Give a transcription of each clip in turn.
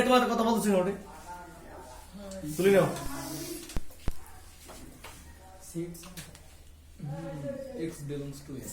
তোমার কথা বলতেছি না ওটি তুলি নাও X belongs to S.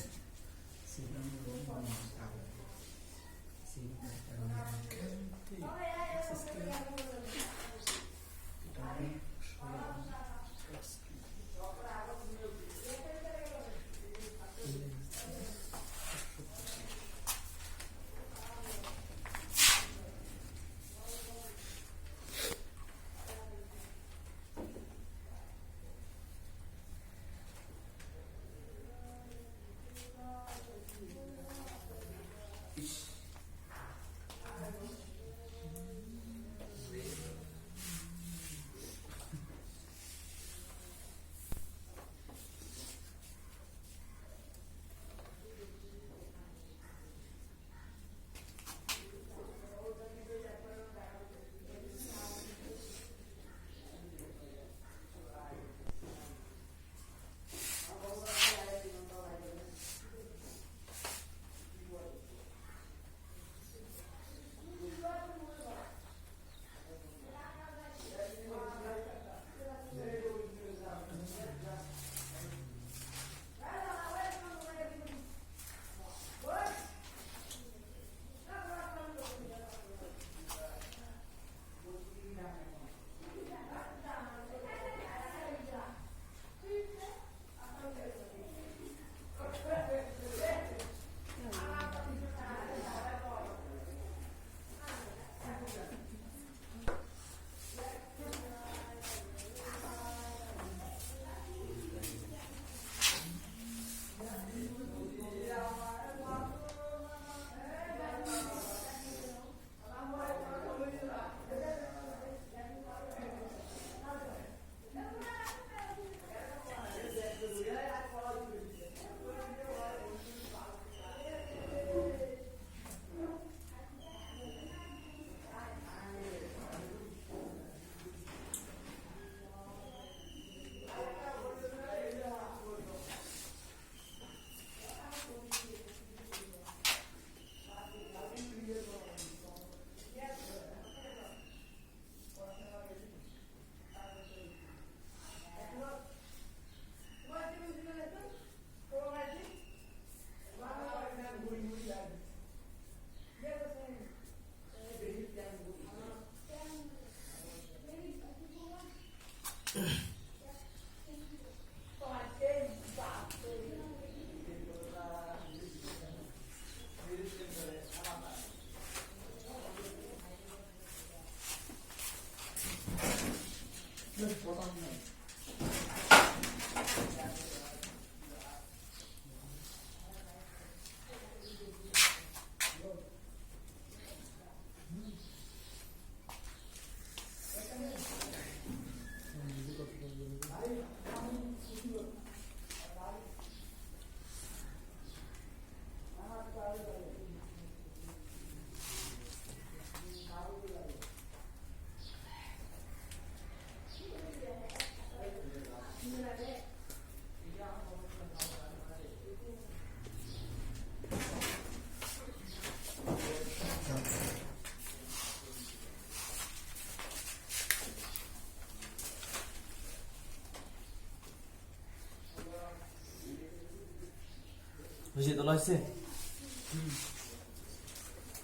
বুঝিয়ে তোলা হয়েছে।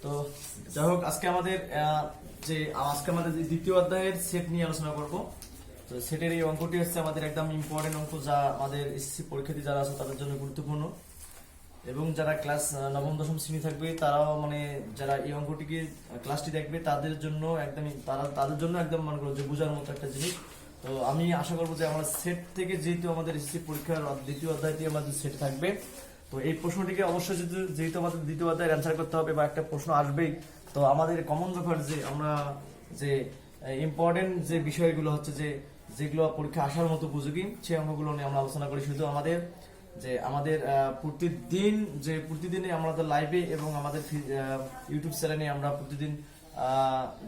তো যাই হোক, আজকে আমাদের দ্বিতীয় অধ্যায়ের সেট নিয়ে আলোচনা করব। তো সেটের এই অঙ্কটি হচ্ছে আমাদের একদম ইম্পর্টেন্ট অঙ্ক, যা আমাদের এসএসসি পরীক্ষার্থী যারা আছে তাদের জন্য গুরুত্বপূর্ণ, এবং যারা ক্লাস নবম দশম শ্রেণী থাকবে তারাও যারা এই অঙ্কটিকে ক্লাসটি দেখবে তাদের জন্য একদম মনে করো যে বোঝার মতো একটা জিনিস। তো আমি আশা করবো যে আমরা সেট থেকে, যেহেতু আমাদের এসএসসি পরীক্ষার দ্বিতীয় অধ্যায়টি আমাদের সেট থাকবে, তো এই প্রশ্নটিকে অবশ্যই যেহেতু আমাদের দ্বিতীয় অধ্যায়ের অ্যান্সার করতে হবে বা একটা প্রশ্ন আসবেই, তো আমাদের কমন ব্যাপার যে আমরা যে ইম্পর্টেন্ট যে বিষয়গুলো হচ্ছে যেগুলো পরীক্ষা আসার মতো উপযোগী, সেই অঙ্কগুলো নিয়ে আমরা আলোচনা করি। শুধু আমাদের প্রতিদিনে আমাদের লাইভে এবং আমাদের ইউটিউব চ্যানেলে আমরা প্রতিদিন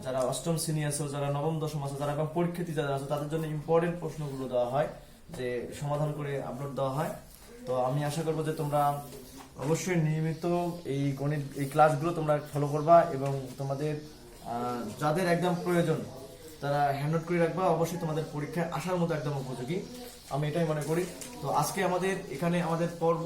যারা অষ্টম শ্রেণী আছে, যারা নবম দশম আছে, যারা এবং পরীক্ষার্থী যারা আছে তাদের জন্য ইম্পর্টেন্ট প্রশ্নগুলো দেওয়া হয়, যে সমাধান করে আপলোড দেওয়া হয়। তো আমি আশা করবো যে তোমরা অবশ্যই নিয়মিত এই গণিত এই ক্লাসগুলো তোমরা ফলো করবা এবং তোমাদের যাদের একদম প্রয়োজন তারা হ্যান্ড নোট করে রাখবা, অবশ্যই তোমাদের পরীক্ষায় আসার মতো একদম উপযোগী, আমি এটাই মনে করি। তো আজকে আমাদের এখানে আমাদের পর্ব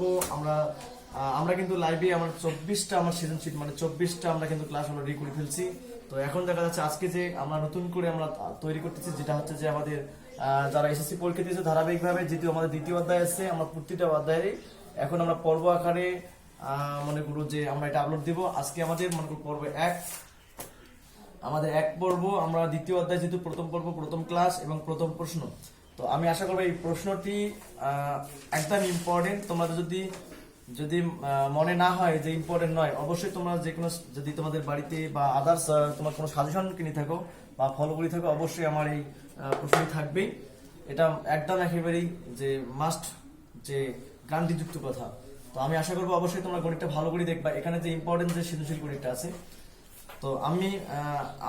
আমরা কিন্তু লাইভে আমার 24টা আমার সৃজনশীল মানে 24টা আমরা কিন্তু ক্লাস অলরেডি করে ফেলছি। তো এখন দেখা যাচ্ছে আজকে যে আমরা নতুন করে আমরা তৈরি করতেছি যেটা হচ্ছে যে আমাদের যারা এসএসসি পরীক্ষা দিয়েছে ধারাবাহিকভাবে যেহেতু আমাদের দ্বিতীয় অধ্যায় আছে, আমরা প্রতিটা অধ্যায়ে এখন আমরা পর্ব আকারে মনে করো যে আমরা এটা আপলোড দিব। আজকে আমাদের মনে করো পর্ব 1, আমাদের 1 পর্ব, আমরা দ্বিতীয় অধ্যায় যেহেতু প্রথম পর্ব প্রথম ক্লাস এবং প্রথম প্রশ্ন। তো আমি আশা করবো এই প্রশ্নটি একদম ইম্পর্টেন্ট, তোমাদের যদি যদি মনে না হয় যে ইম্পর্টেন্ট নয়, অবশ্যই তোমরা যে কোনো যদি তোমাদের বাড়িতে বা আদার্স তোমার কোনো সাজেশন কিনে থাকো বা ফলো করে থাকো, অবশ্যই আমার এই প্রশ্নটি থাকবেই। এটা একদম একেবারেই যে মাস্ট যে গ্যারান্টিযুক্ত কথা। তো আমি আশা করবো অবশ্যই তোমরা গণিতটা ভালো করে দেখবা, এখানে যে ইম্পর্টেন্ট যে সৃজনশীল গণিতটা আছে। তো আমি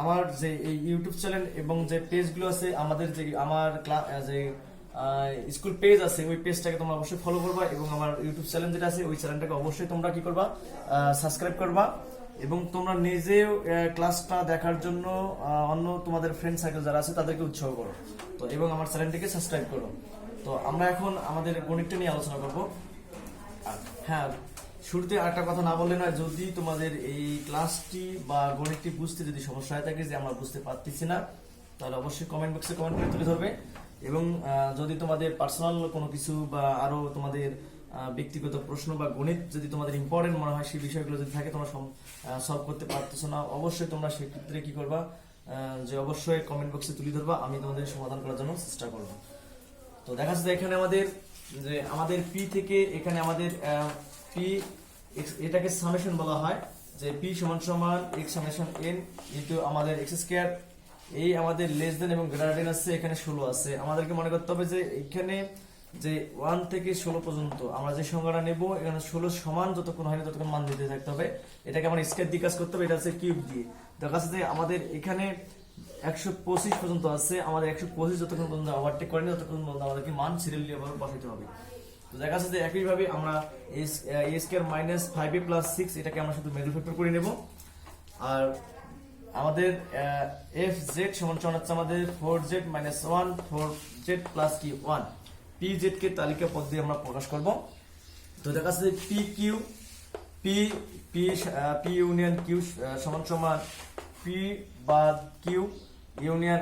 আমার যে এই ইউটিউব চ্যানেল এবং যে পেজগুলো আছে আমাদের যে আমার যে স্কুল পেজ আছে ওই পেজটাকে তোমরা অবশ্যই ফলো করবা এবং আমার ইউটিউব চ্যানেল যেটা আছে ওই চ্যানেলটাকে অবশ্যই তোমরা কি করবা সাবস্ক্রাইব করবা এবং তোমরা নিজেও ক্লাসটা দেখার জন্য অন্য তোমাদের ফ্রেন্ড সার্কেল যারা আছে তাদেরকে উৎসাহ করো। তো এবং আমার চ্যানেলটিকে সাবস্ক্রাইব করো। তো আমরা এখন আমাদের গণিতটা নিয়ে আলোচনা করব। হ্যাঁ, শুরুতে একটা কথা না বললে নয়, যদি তোমাদের এই ক্লাসটি বা গণিতটি বুঝতে যদি সমস্যা হয়ে থাকে যে আমরা বুঝতে পারতেছি না, তাহলে অবশ্যই কমেন্ট বক্সে কমেন্ট করে তুলে ধরবে এবং যদি তোমাদের পার্সোনাল কোনো কিছু বা আরো তোমাদের ব্যক্তিগত প্রশ্ন বা গণিত যদি তোমাদের ইম্পর্টেন্ট মনে হয় সেই বিষয়গুলো যদি থাকে তোমরা সলভ করতে পারতেছো না, অবশ্যই তোমরা সেক্ষেত্রে কি করবা যে অবশ্যই কমেন্ট বক্সে তুলে ধরবা, আমি তোমাদের সমাধান করার জন্য চেষ্টা করব। তো দেখা যাচ্ছে এখানে আমাদের পি থেকে এখানে আমাদের পি এটাকে সামেশন বলা হয় যে পি সমান সমান x সামেশন n ইনটু আমাদের x স্কয়ার। এই আমাদের লেস দেন এবং গ্রেটার দেন আছে, এখানে 16 আছে। আমাদেরকে মনে করতে হবে যে এখানে যে 1 থেকে 16 পর্যন্ত আমরা যে সংখ্যাটা নেব এখানে 16 সমান যতক্ষণ হয় না ততক্ষণ মান দিতে থাকতে হবে। এটাকে আমরা স্কয়ার দিয়ে কাজ করতে হবে, এটা হচ্ছে কিউব দিয়ে। দেখা যাচ্ছে যে আমাদের এখানে 125 পর্যন্ত আছে, আমাদের 125 যতক্ষণ পর্যন্ত ওভারটেক করেনি ততক্ষণ পর্যন্ত আমাদেরকে মান সিরিয়ালি ভাবে বসাইতে হবে। তো দেখা যাচ্ছে যে একইভাবে আমরা a square minus 5a plus 6 এটাকে আমরা শুধু মিডল ফ্যাক্টর করে নেব। আর আমাদের fz সমান সমান হচ্ছে আমাদের 4z মাইনাস 1 4z প্লাস কি 1 pz কে তালিকা পদ দিয়ে আমরা প্রকাশ করব। তো দেখা যাচ্ছে যে pq p ইউনিয়ন q সমান সমান p বাদ q ইউনিয়ন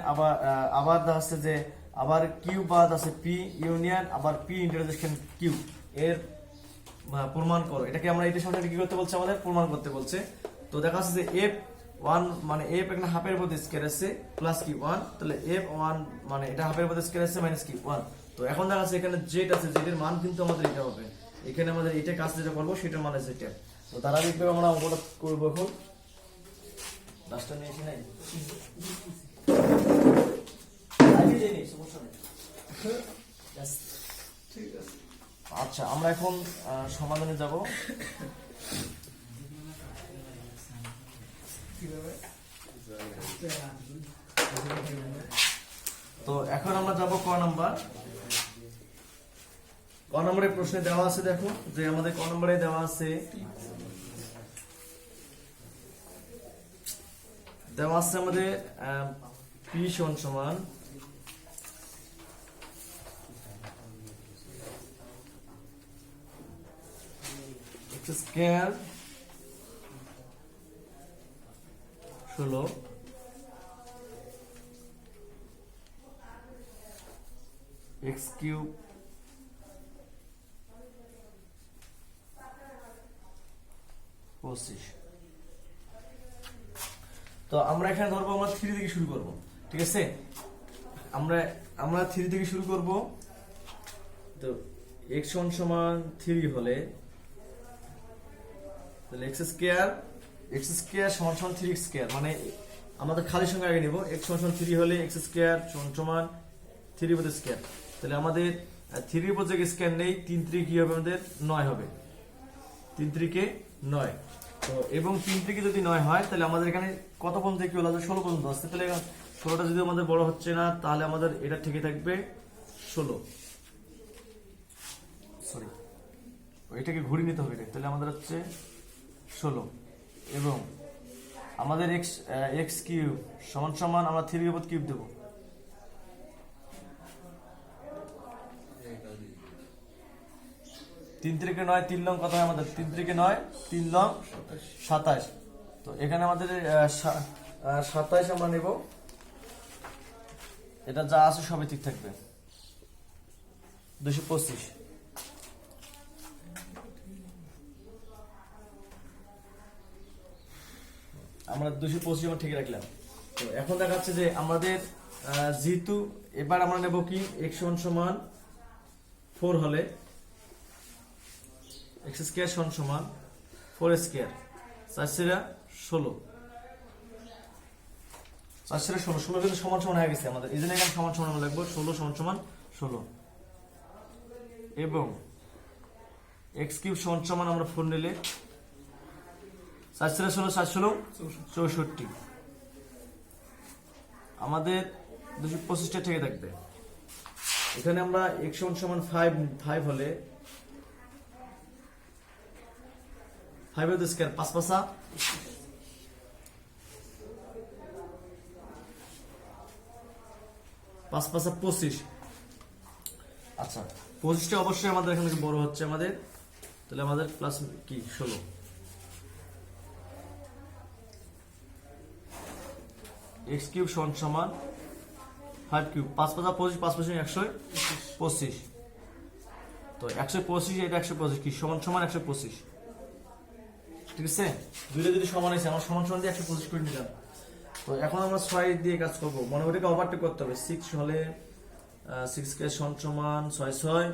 আবার দেখা যাচ্ছে যে আবার q বাদ আছে p ইউনিয়ন আবার p ইন্টারসেকশন q এর প্রমাণ করো। এটাকে আমরা এটার সাথে কি করতে বলছে, আমাদের প্রমাণ করতে বলছে। তো দেখা যাচ্ছে যে f1 মানে f এখানে হাফের মধ্যে স্কয়ার আছে প্লাস কি 1, তাহলে f1 মানে এটা হাফের মধ্যে স্কয়ার আছে মাইনাস কি 1। তো এখন দেখা যাচ্ছে এখানে z আছে, z এর মান কিন্তু আমাদের এটা হবে, এখানে আমাদের এটা কাজ যেটা করব সেটার মান আছে এটা। তো ধারাবাহিকভাবে আমরা অঙ্কটা করব। এখন লাস্টটা নিয়ে এসে নাই আচ্ছা, আমরা এখন সমাধানে যাব। তো এখন আমরা যাব ক নাম্বার। ক নম্বরের প্রশ্নে দেওয়া আছে, দেখো যে আমাদের ক নম্বরে দেওয়া আছে আমাদের p সমান সমান x স্কয়ার 16 x কিউব পঁচিশ। তো আমরা এখানে ধরবো আমরা 3 থেকে শুরু করব, ঠিক আছে? আমরা 3 থেকে শুরু করব। তো x সমান 3 হলে তাহলে x স্কয়ার সমান সমান 3x স্কয়ার, মানে আমাদের খালি সংখ্যা আগে নিব। x সমান 3 হলে x স্কয়ার সমান 3 উপর স্কয়ার, তাহলে আমাদের 3 উপর যে স্কয়ার নেই 3 3 কি হবে, আমাদের 9 হবে। 3 3 কে 9। তো এবং 3 থেকে যদি 9 হয় তাহলে আমাদের এখানে কত পর্যন্ত কি হলো, 16 পর্যন্ত আসছে। তাহলে 16টা যদি আমাদের বড় হচ্ছে না তাহলে আমাদের এটা থেকে থাকবে 16, সরি এটাকে ঘুরিয়ে নিতে হবে, তাহলে আমাদের হচ্ছে 16 এবং আমাদের এক্স কিউব সমান সমান আমরা 3 এর উপর কিউব দেবো, 3 3 9, 3 লং কত হয় আমাদের, 3 3 9, 3 লং 27। তো এখানে আমাদের 27 আমরা নেব, এটা যা আছে সবই ঠিক থাকবে, 225। আমরা 225 আমরা ঠিক রাখলাম। তো এখন দেখাচ্ছে যে আমাদের যেহেতু এবার আমরা নেব কি x সমান 4 হলে x স্কয়ার সমান 4 স্কয়ার, 4 16, 4 16 কিন্তু সমান সমান হয়ে গেছে আমাদের, এই জন্য এখানে সমান সমান আমরা লিখবো 16 সমান 16 এবং x কিউব সমান আমরা 4 নিলে 4 16 4 16 64, আমাদের 225টা থেকে থাকবে। এখানে আমরা x সমান 5 হলে 5 এর স্কয়ার 5 5 5 5 25। আচ্ছা 25টা অবশ্যই আমাদের এখানে বড় হচ্ছে আমাদের, তাহলে আমাদের প্লাস কি 16, x কিউব সমান 5 কিউব 5 5 25, 5 5 125। তো 125 এটা 125 কি সমান 125, ঠিক আছে। দুইটা যদি সমান আছে আমরা সমান দিয়ে 125 করে নিলাম। তো এখন আমরা 6 দিয়ে কাজ করব, মনে করি ওভারটেক করতে হবে। 6 হলে 6 কে সমান 6 6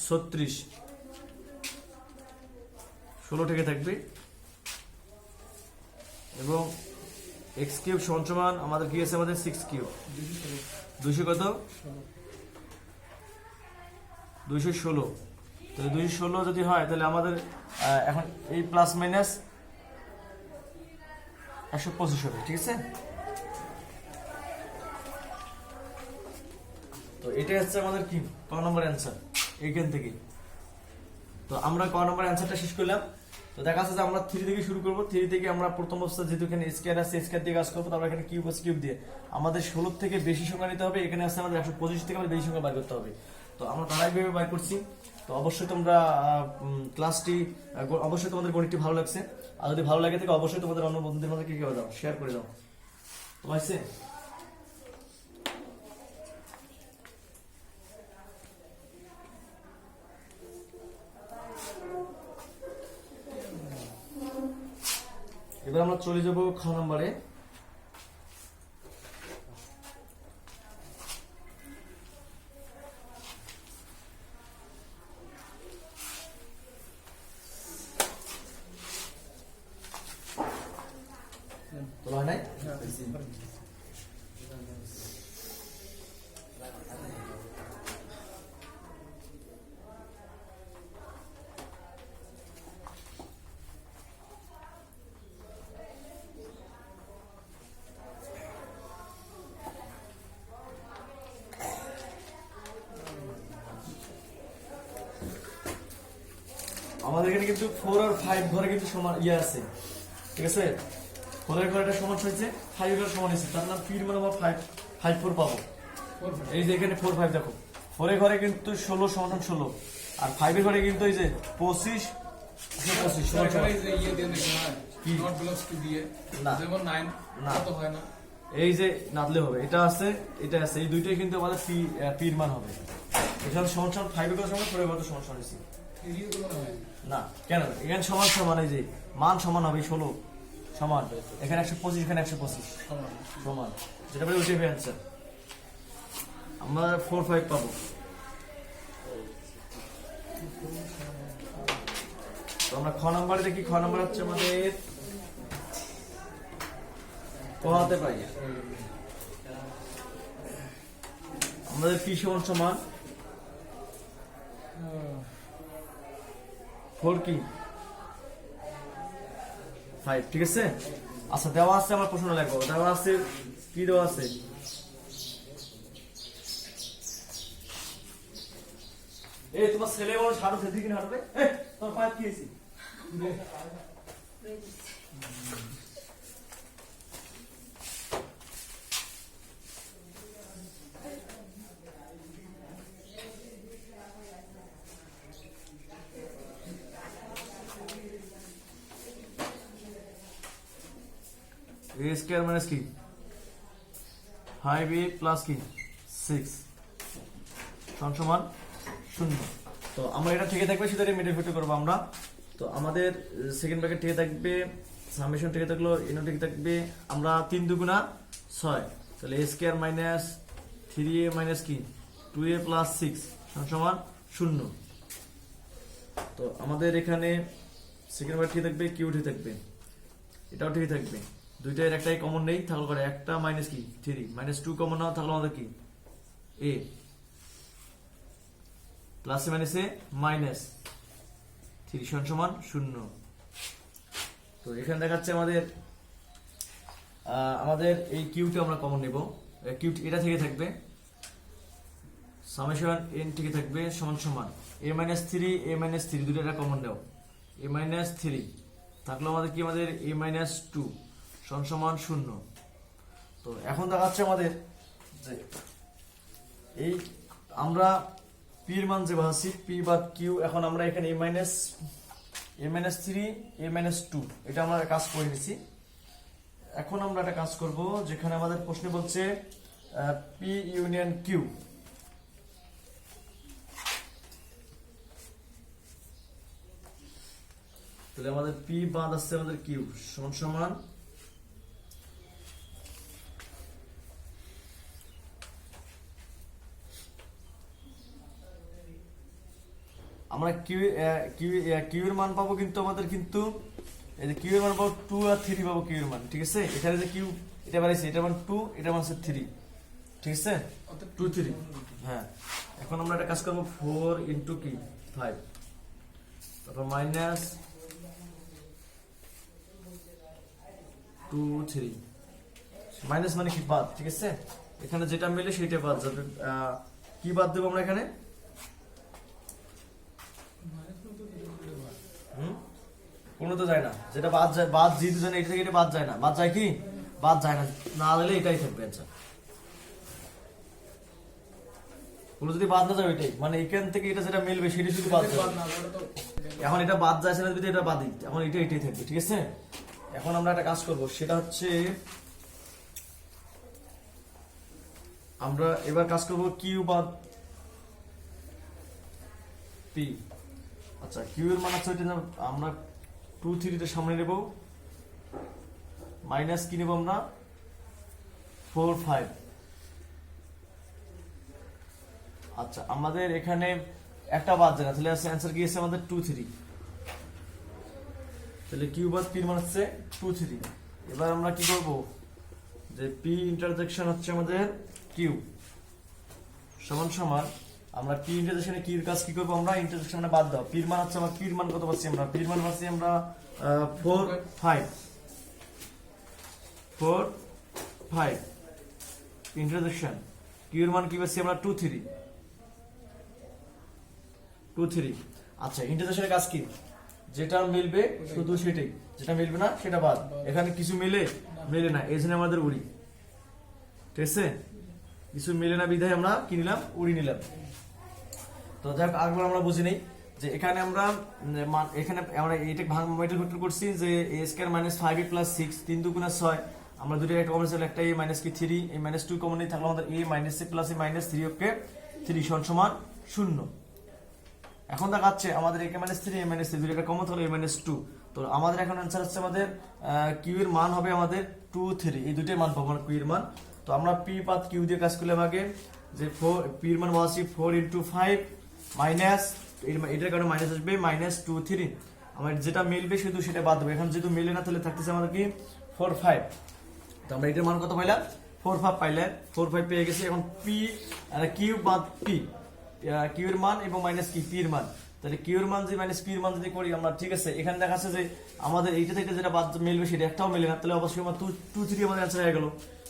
36, 16 থেকে থাকবে এবং x কিউব সমান আমাদের কি আছে, আমাদের 6 কিউব 200 কত 216। তাহলে 216 যদি হয় তাহলে আমাদের এখন এই প্লাস মাইনাস 125 হবে, ঠিক আছে। তো এটা হচ্ছে আমাদের কি ক নম্বর অ্যানসার এইখান থেকে। তো আমরা ক নম্বর অ্যানসারটা শেষ করলাম। তো দেখা যাচ্ছে যে আমরা 3 থেকে শুরু করব, 3 থেকে আমরা প্রথম অবস্থা যেহেতু এখানে স্কয়ার আছে স্কয়ার দিয়ে কাজ করব, তারপর এখানে কিউব আছে কিউব দিয়ে আমাদের 16 থেকে বেশি সংখ্যা নিতে হবে, এখানে আছে আমাদের 125 থেকে আমাদের বেশি সংখ্যা বের করতে হবে। তো আমরা ধারাবাহিকভাবে বের করছি। তো অবশ্যই তোমরা ক্লাসটি অবশ্যই তোমাদের গণিতটি ভালো লাগছে, আর যদি ভালো লাগে থাকে অবশ্যই তোমাদের অন্য বন্ধুদের মধ্যে কি করে দাও, শেয়ার করে দাও। তো হয়েছে এবার আমরা চলে যাব খ নম্বরে। তোলা হয় নাই? আমাদের এখানে কিন্তু 4 আর 5 ঘরে কিন্তু সমান ইয়ে আছে, ঠিক আছে। 4 এর ঘরে এটা সমান হয়েছে, 5 এর সমান হয়েছে, তার মানে ফির মানে আমরা 5 4 পাবো। এই যে এখানে 4 5 দেখো, 4 এর ঘরে কিন্তু 16 সমান 16 আর 5 এর ঘরে কিন্তু এই যে 25 25 সমান সমান। কি নট বিলংস টু দিয়ে না যেমন 9 না কত হয় না, এই যে নাদলে হবে, এটা আছে এটা আছে, এই দুইটাই কিন্তু আমাদের পির মান হবে। এখানে সমান সমান 5 এর ঘরে সমান 4 এর ঘরে সমান সমান হয়েছে থ্রি গুলো হয় না, কেন এখানে সমান সমান, এই যে মান সমান হবে 16 সমান, এখানে 125 এখানে 125 সমান। সমান, যেটা বলে ওইটাই অ্যান্সার। আমরা 4 5 পাবো। তো আমরা খ নম্বরে দেখি, খ নম্বর হচ্ছে আমাদের পড়াতে পারি আমাদের পি সমান 4 কি 5, ঠিক আছে। আচ্ছা দেওয়া আছে, আমার প্রশ্ন লাগবে, দেওয়া আছে কি দেওয়া আছে, এই তোমার ছেলে বড় ছাড়ো সেদিকে কিনে হাঁটবে তোর পায়ে কি হয়েছে a স্কয়ার মাইনাস কি 5a প্লাস কি 6 সমান 0 তো আমরা এটা থেকে থাকবে সেটা মিডিল ফিট করব আমরা তো আমাদের সেকেন্ড ব্র্যাকেট থেকে থাকবে সামেশন থেকে থাকলো এনো থেকে থাকবে আমরা 3 দুগুণা 6 তাহলে a square minus 3a minus কি 2a প্লাস 6 সমান 0 তো আমাদের এখানে সেকেন্ড ব্র্যাকেট ঠিক থাকবে কিউ ঠিক থাকবে এটাও ঠিক থাকবে দুইটার একটাই কমন নেই থাকলে করে একটা মাইনাস কি 3 মাইনাস 2 কমন নাও থাকলে আমাদের কি a plus minus A minus 3 সমান 0 তো এখানে দেখাচ্ছে আমাদের এই কিউটা আমরা কমন নেব কিউ এটা থেকে থাকবে সামেশন n থেকে থাকবে সমান সমান a মাইনাস 3 a মাইনাস 3 দুটোটা কমন নাও a মাইনাস 3 থাকলো আমাদের কি আমাদের a মাইনাস 2 সমান 0 তো এখন দেখাচ্ছে আমাদের যে এই আমরা পি এর মান যে বসাচ্ছি পি বা কিউ এখন আমরা এখানে a মাইনাস 3 a মাইনাস 2 এটা আমরা কাজ করে নিছি এখন আমরা একটা কাজ করব যেখানে আমাদের প্রশ্নে বলছে পি ইউনিয়ন কিউ তাহলে আমাদের পি বাদ আসছে আমাদের কিউ সমান আমরা কিউ এর মান পাবো কিন্তু আমাদের কিন্তু এই যে কিউ এর মান পাবো 2 আর 3 পাবো কিউ এর মান ঠিক আছে এখানে যে কিউ এটা বাড়াইছে এটা মান 2 এটা মান 3 ঠিক আছে 2 3 হ্যাঁ এখন আমরা একটা কাজ করব 4 ইনটু কি 5 তারপর মাইনাস 2 3 মাইনাস মানে কি বাদ ঠিক আছে এখানে যেটা মিলে সেটা বাদ যাবে কি বাদ দেব আমরা এখানে কোনো তো যায় না যেটা বাদ যায় বাদ যেহেতু জানে এটা থেকে এটা বাদ যায় না বাদ যায় কি বাদ যায় না না দিলে এটাই থাকবে আচ্ছা কোনো যদি বাদ না যায় ওইটাই মানে এখান থেকে এটা যেটা মিলবে সেটা শুধু বাদ যাবে এখন এটা বাদ যাচ্ছে না যদি এটা বাদ দিই এখন এটাই থাকবে ঠিক আছে এখন আমরা একটা কাজ করব সেটা হচ্ছে আমরা এবার কাজ করব কিউ বাদ পি আচ্ছা কিউ এর মান আছে এটা আমরা 2 3 তে সামনে নেব মাইনাস কি নেব আমরা 4 5 আচ্ছা আমাদের এখানে একটা বাদ যায় না তাহলে आंसर কি আছে আমাদের 2 3 তাহলে কিউ বাদ পি এর মান হচ্ছে 2 3 এবার আমরা কি করব যে পি ইন্টারসেকশন হচ্ছে আমাদের কিউ সমান আমরা পি ইন্টারসেকশনে কি এর কাজ কি করব আমরা ইন্টারসেকশনে বাদ দাও পি এর মান হচ্ছে আমরা পি এর মান কত পাচ্ছি আমরা পি এর মান পাচ্ছি আমরা 4 5 ইন্টারসেকশন কিউ এর মান কি পাচ্ছি আমরা 2 3 আচ্ছা ইন্টারসেকশনের কাজ কি যেটা মিলবে শুধু সেটাই যেটা মিলবে না সেটা বাদ এখানে কিছু মিলে না এজন্য আমাদের উড়ি ঠিক আছে কিছু মিলে না বিধায় আমরা কি নিলাম উড়ি নিলাম তো যাক আরেকবার আমরা বুঝি নেই যে এখানে আমরা এটা মিডল ফ্যাক্টর করছি যে a square minus 5a plus 6 3 দুগুণা 6 আমরা দুটো একটা কমন ছিল একটা a মাইনাস কি 3 a মাইনাস 2 কমন নেই থাকলো আমাদের a minus c plus a minus 3 ওকে 3 সমান 0 এখন দেখাচ্ছে আমাদের a মাইনাস 3 a মাইনাস 3 দুটো একটা কমন হলো a মাইনাস 2 তো আমাদের এখন आंसर হচ্ছে আমাদের কিউ এর মান হবে আমাদের 2 3 এই দুটোর মান পাবো আমরা কিউ এর মান তো আমরা p পাত কিউ দিয়ে কাজ করলে আগে যে 4 p এর মান বলছি 4 ইনটু 5 মাইনাস এটার কারণে মাইনাস আসবে মাইনাস 2 3 আমাদের যেটা মিলবে শুধু সেটা বাদ দেবো এখন যেহেতু মিলে না তাহলে থাকতেছে আমাদের কি 4 5 তো আমরা এটার মান কত পাইলাম 4 5 পাইলে 4 5 পেয়ে গেছি এখন p আর কিউ বাদ p কিউ এর মান এবং মাইনাস কি p এর মান তাহলে কিউ এর মান যদি মাইনাস পি এর মান যদি করি আমরা, ঠিক আছে, এখানে দেখা যাচ্ছে যে আমাদের এইটা থেকে যেটা বাদ মিলবে সেটা একটাও মিলে না, তাহলে অবশ্যই আমার 2 3 আমাদের অ্যান্সার হয়ে গেল।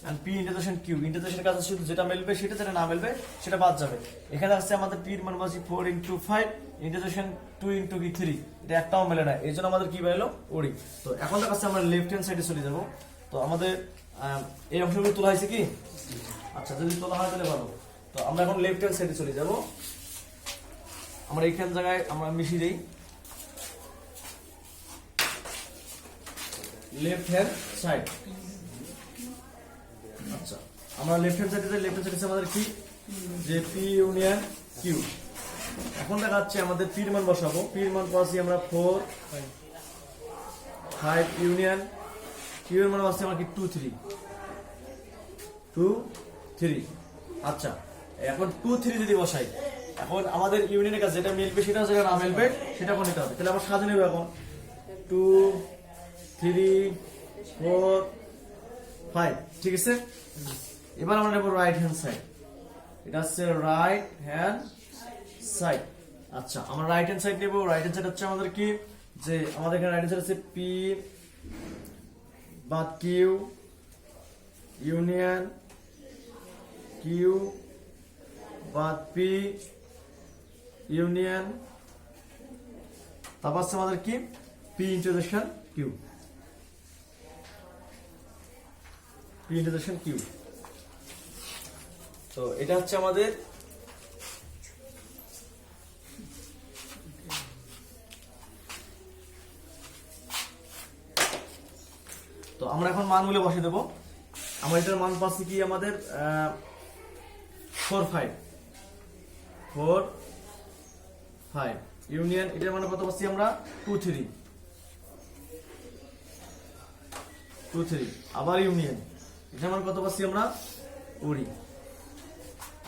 এন্ড পি ইন্টিগ্রেশন কিউ, ইন্টিগ্রেশনের কাছে শুধু যেটা মিলবে সেটা, যেটা না মিলবে সেটা বাদ যাবে। এখানে আসছে আমাদের পি এর মান বসি 4 × 5 ইন্টিগ্রেশন 2 × 3, এটা একটাও মিলে না, এই জন্য আমাদের কি বেরোলো ওড়ি। তো এখন দেখা যাচ্ছে আমরা লেফট হ্যান্ড সাইডে চলে যাব। তো আমাদের এই অংশগুলো তোলা হয়েছে কি? আচ্ছা, যদি তোলা হয় তাহলে ভালো। তো আমরা এখন লেফট হ্যান্ড সাইডে চলে যাব। আমরা এইখান জায়গায় আমরা মিশিয়ে দেই লেফট হ্যান্ড সাইড। আচ্ছা, আমরা লেফট হ্যান্ড সাইডে যাই। লেফট হ্যান্ড সাইডে আমাদের কি, যে পি ইউনিয়ন কিউ। এখন দেখা যাচ্ছে আমাদের পি এর মান বসাবো। পি এর মান পাচ্ছি আমরা 4 5 ইউনিয়ন কিউ এর মান পাচ্ছি আমরা কি 2 3। আচ্ছা, এখন 2 3 যদি বসাই, এখন আমাদের ইউনিয়নের কাছে যেটা মিলবে সেটা, যেটা না মিলবে সেটা কোন নিতে হবে। তাহলে আমরা সাজিয়ে নেব এখন 2 3 4 5, ঠিক আছে। এবার আমরা নেব রাইট হ্যান্ড সাইড। এটা হচ্ছে রাইট হ্যান্ড সাইড। আচ্ছা, আমরা রাইট হ্যান্ড সাইড নেব। রাইট হ্যান্ড সাইড হচ্ছে আমাদের কি, যে আমাদের এখানে রাইট হ্যান্ড সাইড আছে পি বাদ কিউ ইউনিয়ন কিউ বাদ পি ইউনিয়ন, তারপর আছে আমাদের কি P integration Q, P integration Q. তো এটা হচ্ছে আমাদের তো আমরা এখন মানগুলো বসিয়ে দেবো। আমরা এটার মান পাচ্ছি কি আমাদের 4 5 ইউনিয়ন, এটার মানে কত পাচ্ছি আমরা 2 3 আবার ইউনিয়ন, এটার মানে কত পাচ্ছি আমরা 20,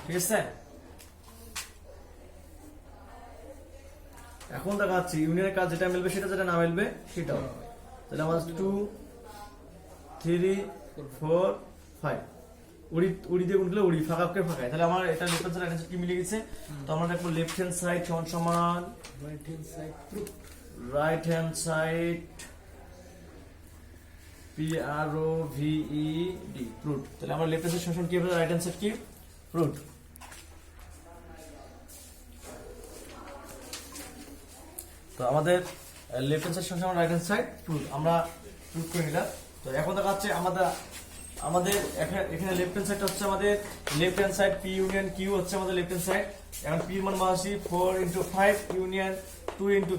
ঠিক আছে। এখন দেখা যাচ্ছে ইউনিয়নের কাজ যেটা মিলবে সেটা, যেটা না মিলবে সেটাও। তাহলে আমাদের 2 3 4 5 উড়ি দিয়ে উঠলে উড়ি, ফাঁকা করে ফাঁকায়, তাহলে আমার এটা লেফট হ্যান্ড সাইড কি মিলে গেছে। তো আমরা দেখবো লেফট হ্যান্ড সাইড সমান রাইট হ্যান্ড সাইড PROVED প্রুট। তাহলে আমরা লেফট হ্যান্ড সাইড সমান কি হবে, রাইট হ্যান্ড সাইড কি প্রুট। তো আমাদের লেফট হ্যান্ড সাইড সমান রাইট হ্যান্ড সাইড প্রুট, আমরা প্রুট করে নিলাম। তো এখন দেখা যাচ্ছে আমাদের এখানে লেফট হ্যান্ড সাইডটা হচ্ছে আমাদের left hand side P union Q হচ্ছে আমাদের লেফট হ্যান্ড সাইড। এখন পি এর মান বসাচ্ছি 4 × 5 ইউনিয়ন 2 ×